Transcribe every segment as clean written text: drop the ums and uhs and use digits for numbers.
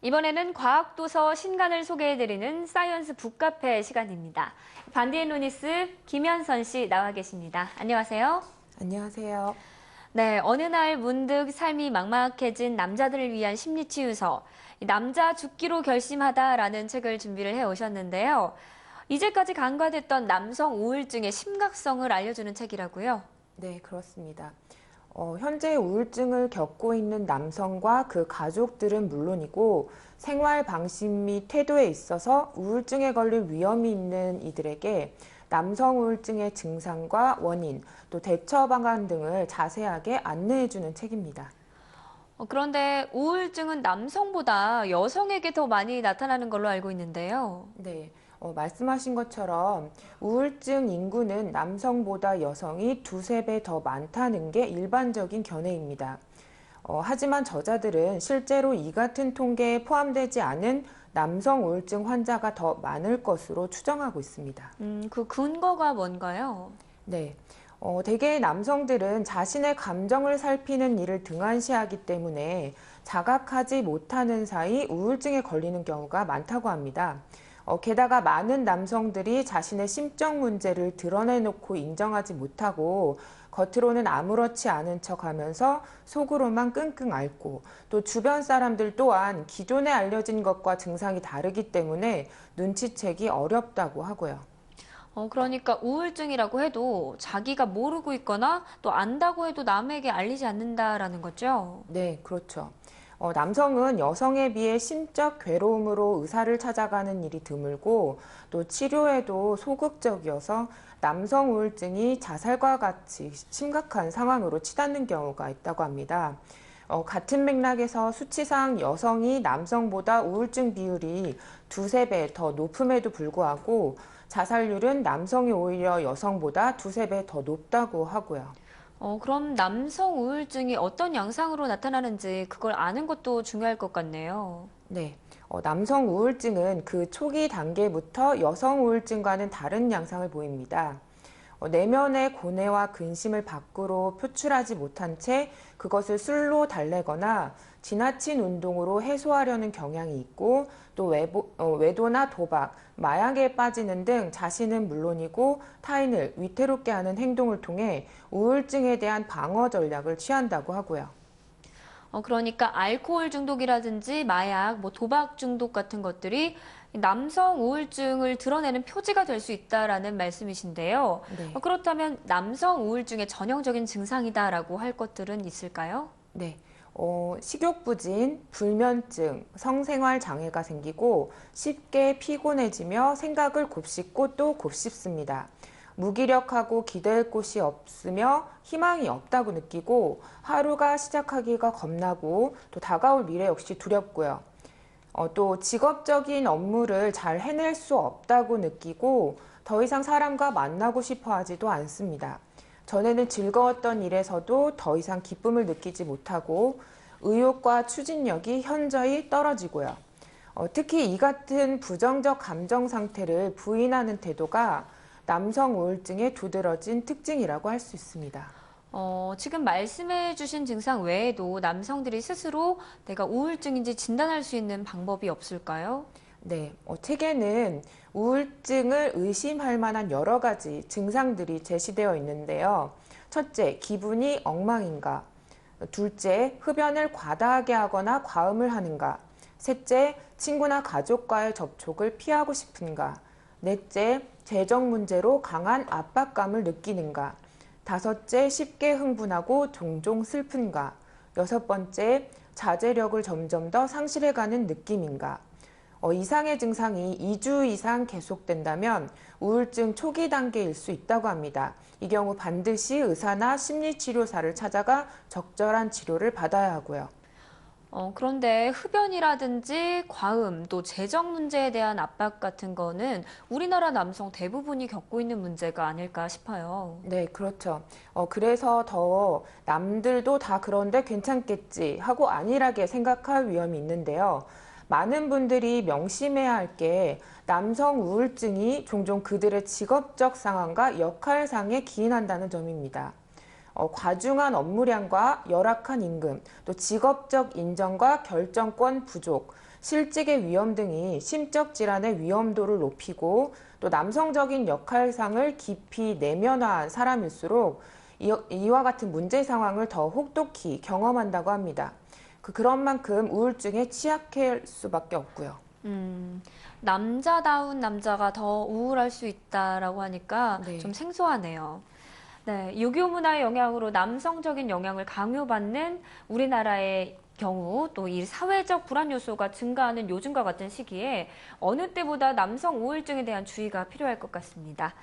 이번에는 과학도서 신간을 소개해드리는 사이언스 북카페 시간입니다. 반디앤 루니스 김현선 씨 나와 계십니다. 안녕하세요. 안녕하세요. 네, 어느 날 문득 삶이 막막해진 남자들을 위한 심리치유서, 남자 죽기로 결심하다라는 책을 준비를 해오셨는데요. 이제까지 간과됐던 남성 우울증의 심각성을 알려주는 책이라고요? 네, 그렇습니다. 현재 우울증을 겪고 있는 남성과 그 가족들은 물론이고 생활 방식 및 태도에 있어서 우울증에 걸릴 위험이 있는 이들에게 남성 우울증의 증상과 원인, 또 대처 방안 등을 자세하게 안내해주는 책입니다. 그런데 우울증은 남성보다 여성에게 더 많이 나타나는 걸로 알고 있는데요. 네, 말씀하신 것처럼 우울증 인구는 남성보다 여성이 두세 배 더 많다는 게 일반적인 견해입니다. 하지만 저자들은 실제로 이 같은 통계에 포함되지 않은 남성 우울증 환자가 더 많을 것으로 추정하고 있습니다. 그 근거가 뭔가요? 네. 대개 남성들은 자신의 감정을 살피는 일을 등한시하기 때문에 자각하지 못하는 사이 우울증에 걸리는 경우가 많다고 합니다. 게다가 많은 남성들이 자신의 심적 문제를 드러내놓고 인정하지 못하고 겉으로는 아무렇지 않은 척 하면서 속으로만 끙끙 앓고 또 주변 사람들 또한 기존에 알려진 것과 증상이 다르기 때문에 눈치채기 어렵다고 하고요. 그러니까 우울증이라고 해도 자기가 모르고 있거나 또 안다고 해도 남에게 알리지 않는다라는 거죠? 네, 그렇죠. 남성은 여성에 비해 심적 괴로움으로 의사를 찾아가는 일이 드물고 또 치료에도 소극적이어서 남성 우울증이 자살과 같이 심각한 상황으로 치닫는 경우가 있다고 합니다. 같은 맥락에서 수치상 여성이 남성보다 우울증 비율이 두세 배 더 높음에도 불구하고 자살률은 남성이 오히려 여성보다 두세 배 더 높다고 하고요. 그럼 남성 우울증이 어떤 양상으로 나타나는지 그걸 아는 것도 중요할 것 같네요. 네, 남성 우울증은 그 초기 단계부터 여성 우울증과는 다른 양상을 보입니다. 내면의 고뇌와 근심을 밖으로 표출하지 못한 채 그것을 술로 달래거나 지나친 운동으로 해소하려는 경향이 있고 또 외도나 도박, 마약에 빠지는 등 자신은 물론이고 타인을 위태롭게 하는 행동을 통해 우울증에 대한 방어 전략을 취한다고 하고요. 그러니까 알코올 중독이라든지 마약, 도박 중독 같은 것들이 남성 우울증을 드러내는 표지가 될 수 있다라는 말씀이신데요. 네. 그렇다면 남성 우울증의 전형적인 증상이다라고 할 것들은 있을까요? 네. 식욕부진, 불면증, 성생활 장애가 생기고 쉽게 피곤해지며 생각을 곱씹고 또 곱씹습니다. 무기력하고 기댈 곳이 없으며 희망이 없다고 느끼고 하루가 시작하기가 겁나고 또 다가올 미래 역시 두렵고요. 또 직업적인 업무를 잘 해낼 수 없다고 느끼고 더 이상 사람과 만나고 싶어 하지도 않습니다. 전에는 즐거웠던 일에서도 더 이상 기쁨을 느끼지 못하고 의욕과 추진력이 현저히 떨어지고요. 특히 이 같은 부정적 감정 상태를 부인하는 태도가 남성 우울증의 두드러진 특징이라고 할 수 있습니다. 지금 말씀해 주신 증상 외에도 남성들이 스스로 내가 우울증인지 진단할 수 있는 방법이 없을까요? 네, 책에는 우울증을 의심할 만한 여러 가지 증상들이 제시되어 있는데요. 첫째, 기분이 엉망인가? 둘째, 흡연을 과다하게 하거나 과음을 하는가? 셋째, 친구나 가족과의 접촉을 피하고 싶은가? 넷째, 재정 문제로 강한 압박감을 느끼는가? 다섯째, 쉽게 흥분하고 종종 슬픈가? 여섯 번째, 자제력을 점점 더 상실해가는 느낌인가? 이상의 증상이 2주 이상 계속된다면 우울증 초기 단계일 수 있다고 합니다. 이 경우 반드시 의사나 심리치료사를 찾아가 적절한 치료를 받아야 하고요. 그런데 흡연이라든지 과음, 또 재정 문제에 대한 압박 같은 거는 우리나라 남성 대부분이 겪고 있는 문제가 아닐까 싶어요. 네, 그렇죠. 그래서 더 남들도 다 그런데 괜찮겠지 하고 안일하게 생각할 위험이 있는데요. 많은 분들이 명심해야 할 게 남성 우울증이 종종 그들의 직업적 상황과 역할상에 기인한다는 점입니다. 과중한 업무량과 열악한 임금, 또 직업적 인정과 결정권 부족, 실직의 위험 등이 심적 질환의 위험도를 높이고 또 남성적인 역할상을 깊이 내면화한 사람일수록 이와 같은 문제 상황을 더 혹독히 경험한다고 합니다. 그런 만큼 우울증에 취약할 수밖에 없고요. 남자다운 남자가 더 우울할 수 있다라고 하니까 네. 좀 생소하네요. 네, 유교 문화의 영향으로 남성적인 영향을 강요받는 우리나라의 경우 또 이 사회적 불안 요소가 증가하는 요즘과 같은 시기에 어느 때보다 남성 우울증에 대한 주의가 필요할 것 같습니다.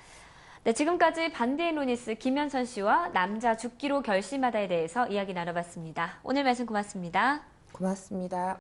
네, 지금까지 반대의 노니스 김현선 씨와 남자 죽기로 결심하다에 대해서 이야기 나눠봤습니다. 오늘 말씀 고맙습니다. 고맙습니다.